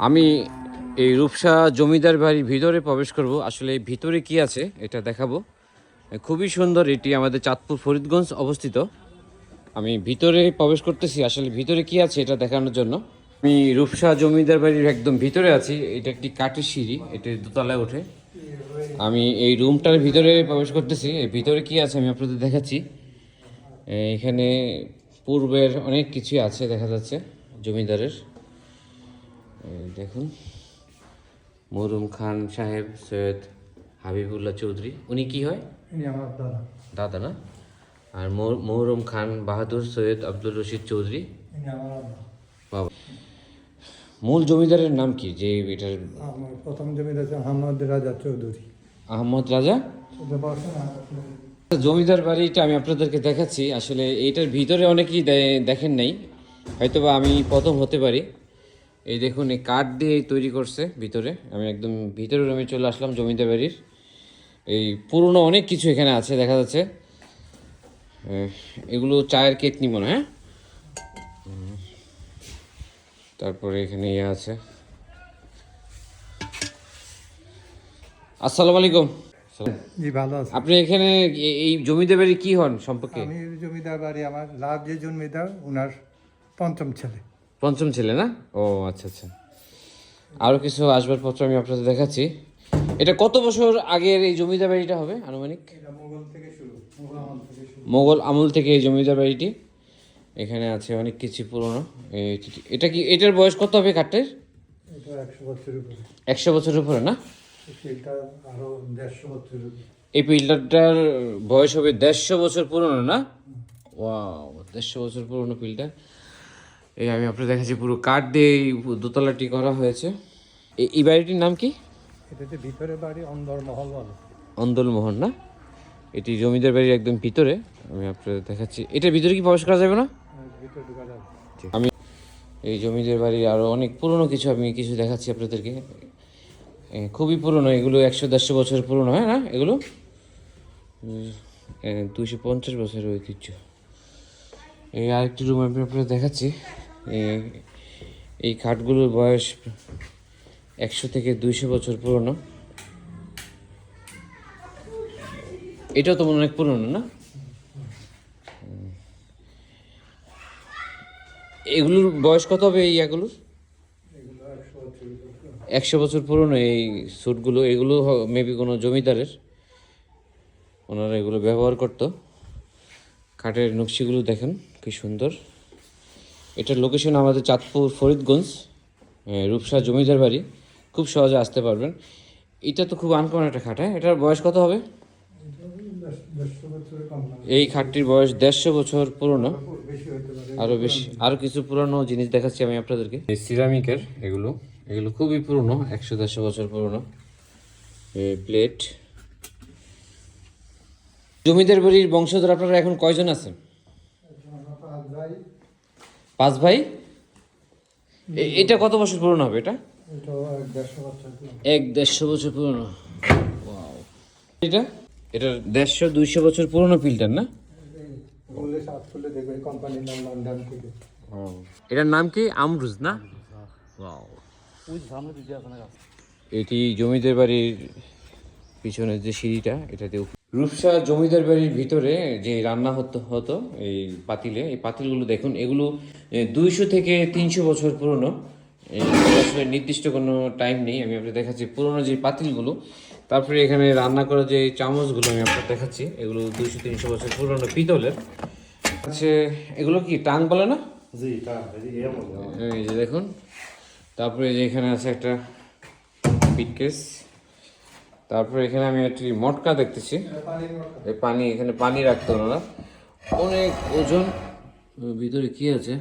আমি এই রূপসা জমিদার বাড়ির ভিতরে প্রবেশ করব। আসলে ভিতরে কি আছে এটা দেখাবো। খুবই সুন্দর, এটি আমাদের চাঁদপুর ফরিদগঞ্জ অবস্থিত। আমি ভিতরে প্রবেশ করতেছি, আসলে ভিতরে কি আছে এটা দেখানোর জন্য। আমি রূপসা জমিদার বাড়ির একদম ভিতরে আছি। এটা একটি কাঠের সিঁড়ি, এটি দোতলায় ওঠে। আমি এই রুমটার ভিতরে প্রবেশ করতেছি। এর ভিতরে কি আছে আমি আপনাদের দেখাচ্ছি। এখানে পূর্বের অনেক কিছুই আছে দেখা যাচ্ছে জমিদারের। দেখুন, মরহুম খান সাহেব সৈয়দ হাবিবুল্লাহ চৌধুরী, উনি কি হয়? আমার দাদা। দাদা না? আর মরহুম খান বাহাদুর সৈয়দ আব্দুল রশিদ চৌধুরী বাবা। মূল জমিদারের নাম কি? যে এটার আমার প্রথম জমিদার আহমদ রাজা চৌধুরী। আহমদ রাজা। জমিদার বাড়িটা আমি আপনাদেরকে দেখাচ্ছি। আসলে এইটার ভিতরে অনেকেই দেখেন নাই, হয়তোবা আমি প্রথম হতে পারি। এই দেখুন, এই কাঠ দিয়ে তৈরি করছে ভিতরে। আমি একদম ভিতরে রুমে চলে আসলাম জমিদার বাড়ির। এই পুরনো অনেক কিছু এখানে আছে দেখা যাচ্ছে। এগুলো চায়ের কেটনি মনে হয়। তারপরে এখানে ইয়ে আছে। আসসালামু আলাইকুম। জি, ভালো আছে। আপনি এখানে এই জমিদার বাড়ি কি হন সম্পর্কে? আমি জমিদার বাড়ি, আমার লাভ যে জমিদার ওনার পঞ্চম ছেলে। পঞ্চম ছেলে না? ও আচ্ছা আচ্ছা। আরও কিছু আসবাবপত্র আমি আপনাদের দেখাচ্ছি। এটা কত বছর আগের এই জমিদার বাড়িটা হবে আনুমানিক? মোগল থেকে শুরু, মোগল আমল থেকে শুরু। মোগল আমল থেকে এই জমিদার বাড়িটি। এখানে আছে অনেক কিছু পুরনো। এটা কি, এটার বয়স কত হবে কাঠের? এটা 100 বছরের উপরে। 100 বছরের উপরে না? এটা আরো 150 বছরের উপরে। এই পিল্টারটার বয়স হবে 150 বছর পুরনো না? ওয়াও, 150 বছর পুরনো পিল্টার। এই আমি আপনার দেখাচ্ছি, পুরো কাঠ দিয়ে এই দোতলাটি করা হয়েছে। এই বাড়িটির নাম কি? এটাতে ভিতরে বাড়ি অন্দরমহল বলে। অন্দরমহল না? এটি জমিদার বাড়ির একদম ভিতরে। আমি আপনাদের দেখাচ্ছি। এটার ভিতরে কি প্রবেশ করা যাবে না? ভিতরে ঢোকা যাবে। আমি এই জমিদার বাড়ির আরও অনেক পুরনো কিছু আমি কিছু দেখাচ্ছি আপনাদেরকে। খুবই পুরনো, এগুলো 100-150 বছর পুরনো, হয় না এগুলো? 250 বছরের ঐতিহ্য। এই আরেকটি রুম আমি আপনাদের দেখাচ্ছি। এই খাটগুলোর বয়স 100 থেকে 200 বছর পুরনো। এটাও তো মনে অনেক পুরনো না? এগুলোর বয়স কত হবে এই এগুলোর? 100 বছর পুরনো এই স্যুটগুলো। এগুলো মেবি কোনো জমিদারের, ওনারা এগুলো ব্যবহার করতো। কাঠের নকশিগুলো দেখেন কি সুন্দর। এটার লোকেশন আমাদের চাঁদপুর ফরিদগঞ্জ, রূপসা জমিদার বাড়ি। খুব সহজে আসতে পারবেন। এটা তো খুব আনকমন একটা খাট। হ্যাঁ, এটার বয়স কত হবে? এই খাটটির বয়স 150 বছর পুরনো, আরও বেশি। আরও কিছু পুরনো জিনিস দেখাচ্ছি আমি আপনাদেরকে। এই সিরামিকের এগুলো খুবই পুরনো, 100-150 বছর পুরনো প্লেট। জমিদার বাড়ির বংশধর আপনারা এখন কয়জন আছেন? 5 ভাই। এটা কত বছর পুরনো হবে? এটা 150 বছর পুরনো। এটা 150-200 বছর পুরনো ফিল্টার না? এটার নাম কি? আমরুজ না? এটি জমিদার বাড়ির পিছনের যে সিঁড়িটা, এটাতে রূপসা জমিদার বাড়ির ভিতরে যে রান্না হতো এই পাতিলে, এই পাতিলগুলো দেখুন, এগুলো 200 থেকে 300 বছর পুরনো। আসলে নির্দিষ্ট কোনো টাইম নেই। আমি আপনাকে দেখাচ্ছি পুরনো যে পাতিলগুলো। তারপরে এখানে রান্না করা যে চামচগুলো আমি আপনাকে দেখাচ্ছি, এগুলো 200-300 বছর পুরনো পিতলের। আচ্ছা, এগুলো কি টাং বলে না? জি, এই যে দেখুন। তারপরে যে এখানে আছে একটা পিটকেস। তারপরে এখানে আমি একটি মটকা দেখতেছি। এই পানি, এখানে পানি রাখতো ওনারা। অনেক ওজন। ভিতরে কি আছে?